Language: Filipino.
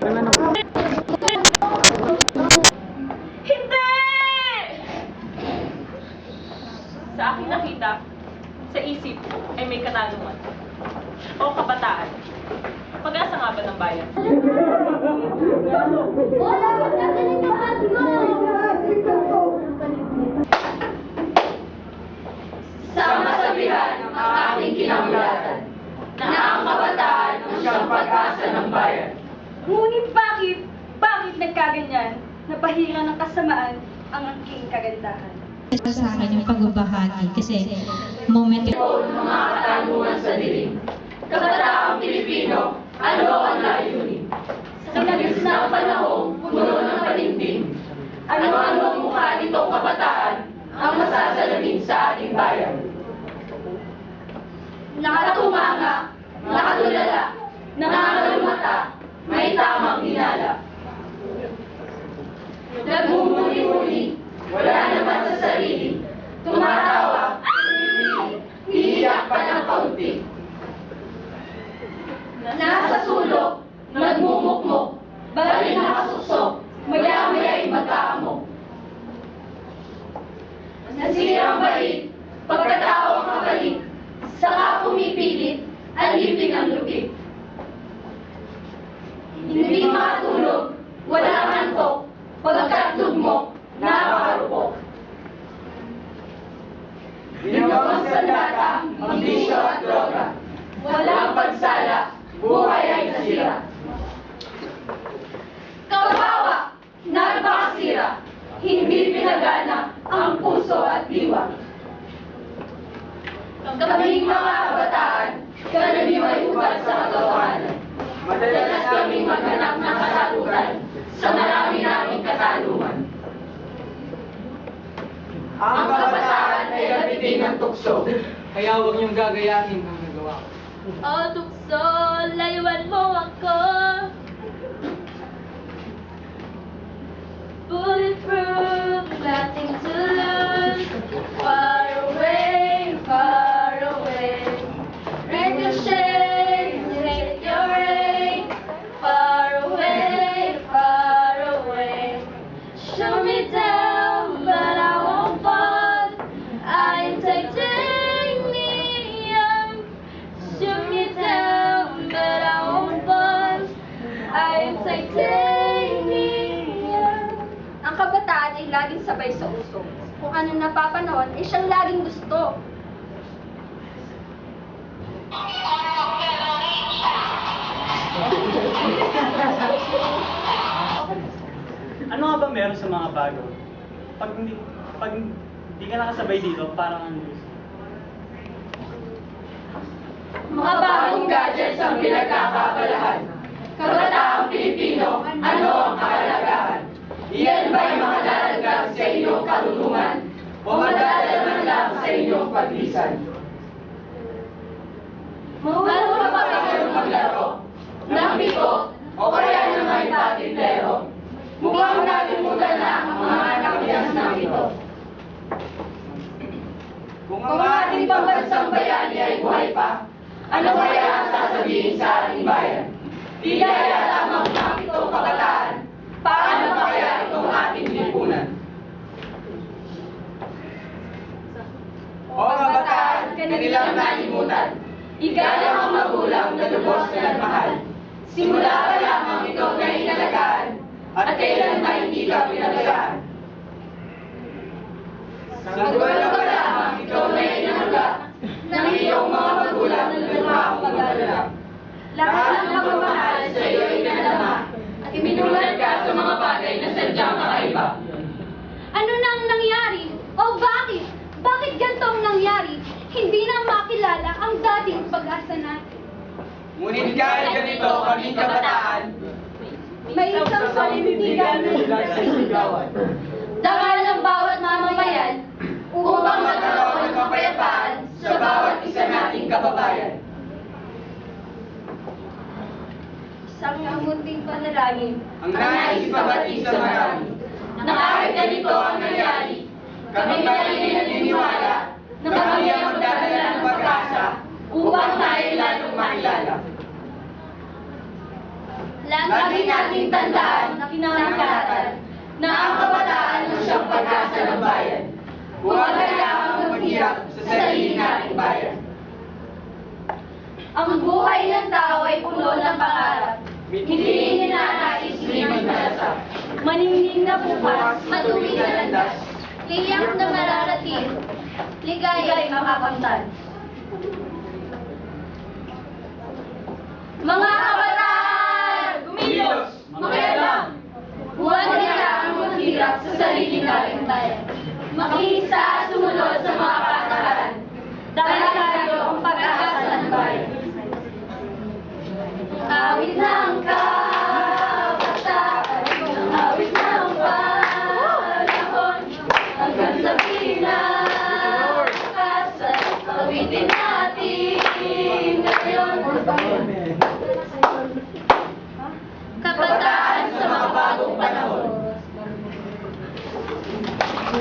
Hindi! Sa aking nakita, sa isip ay may katanungan. O kabataan. Pag-asa nga ba ng bayan? Sa masabihan ang aking kinamulatan na ang kabataan ang siyang pag-asa ng bayan. Ngunit bakit nagkaganyan na bahira ng kasamaan ang aking kagandahan? Sa akin yung pagbabahagi kasi moment Ito ng mga katanungan sa dilim. Kabataang Pilipino, ano ang layunin? Sa nagis na panahong puno ng panindim, ano-ano ang mukha nitong kabataan ang masasalamin sa ating bayan? Nakatumanga, nakatulala, nangangalumata, may tamang hinala. Nagmumuni-muni, wala naman sa sarili, tumatawa, iiyak pa ng kaunti. Nasa sulok, nagmumukmok, balik nakasuksok, maya-maya'y mag-aamok. Nasirang balik, pagkatao ang kabalik, saka pumipilit, alipin ang lupit. Hindi makatulog, walang antok, pagkat lugmok, napakarupok. Ginawang sandata, ang bisyo at droga. Walang pagsala, buhay ay nasira. Kawawa, napakasira, hindi pinagana ang puso at diwa. Kaming mga kabataan, karaniwang ubad sa katotohanan. Madalas kaming maghanap ng kasagutan sa marami naming katanungan. Ang kabataan ay gabitin ng tukso. Kaya huwag niyong gagayahin ang nagawa ko. O tukso, layuan mo ako. Bulletproof, nothing to lose. Far away, far away. Ricochet, take your aim. Far away, far away. Shoot me down, but I won't fall. I am titanium. Shoot me down, but I won't fall. I am titanium. Ang kabataan ay laging sabay sa uso. Kung ano napapanahon, ay siyang laging gusto. Ano nga ba meron sa mga bago? Pag hindi ka nakasabay dito, parang ano? Mga bagong gadgets ang pinagkakabalahan. Kabataang Pilipino, ano ang kahalagahan? Iyan ba'y makadadagdag sa inyong karunungan o madadalaman lang sa inyong paglisan? Marunong pa kayong maglaro, ng biko, o kaya naman patintero? Mukhang nalimutan na ang mga nakapiyas ng ito. Kung ang ating pambansang bayani ay buhay pa, ano kaya ang sasabihin sa ating bayan? Di kaya lamang ng itong kabataan, paano pa kaya itong ating lipunan? O kabataan, kanilang nalimutan, igalang ang magulang na lubos na nagmahal. Simula pa lamang ito na inalagaan, at kailan na hindi ka pinabayaan. Magwala pa lamang ito na inalaga, ng iyong mga magulang na lumahang mag-alala. Lahat ng pagmamahal sa iyo ay nadama, at iminulad ka sa mga bagay na sadyang kakaiba. Ano na ang nangyari? O bakit? Bakit ganito ang nangyari? Hindi na makilala ang dating pag-asa natin. Ngunit kahit ganito kaming kabataan, May isang panindigan na dangal ng bawat mamamayan upang magkaroon ng kapayapaan sa bawat isa nating kababayan. isang munting panalangin. Ang nais ipabati sa marami, na kahit ganito ang nangyari, kami ay naniniwala na kami ang magdadala ng pag-asa upang tayo lalong makilala. Lagi nating tandaan na kinakailangan na ang kabataan ang siyang pag-asa ng bayan. Huwag kailangang maghirap sa sarili nating bayan. Ang buhay ng tao ay puno ng pangarap. Hindi ninanais limang malasap. Maningning na bukas, matuwid na landas. Liyak na mararating, ligaya'y makakamtan. Mga kabataan! Kumilos! Makialam! Huwag kailangang maghirap sa sarili nating bayan. Makiisa at sumunod sa mga patakaran. Dahil tayo ang pag-asa ng bayan. Awit ng kabataan, awit ng panahon, hanggang sa pinakasan, awitin natin ngayon.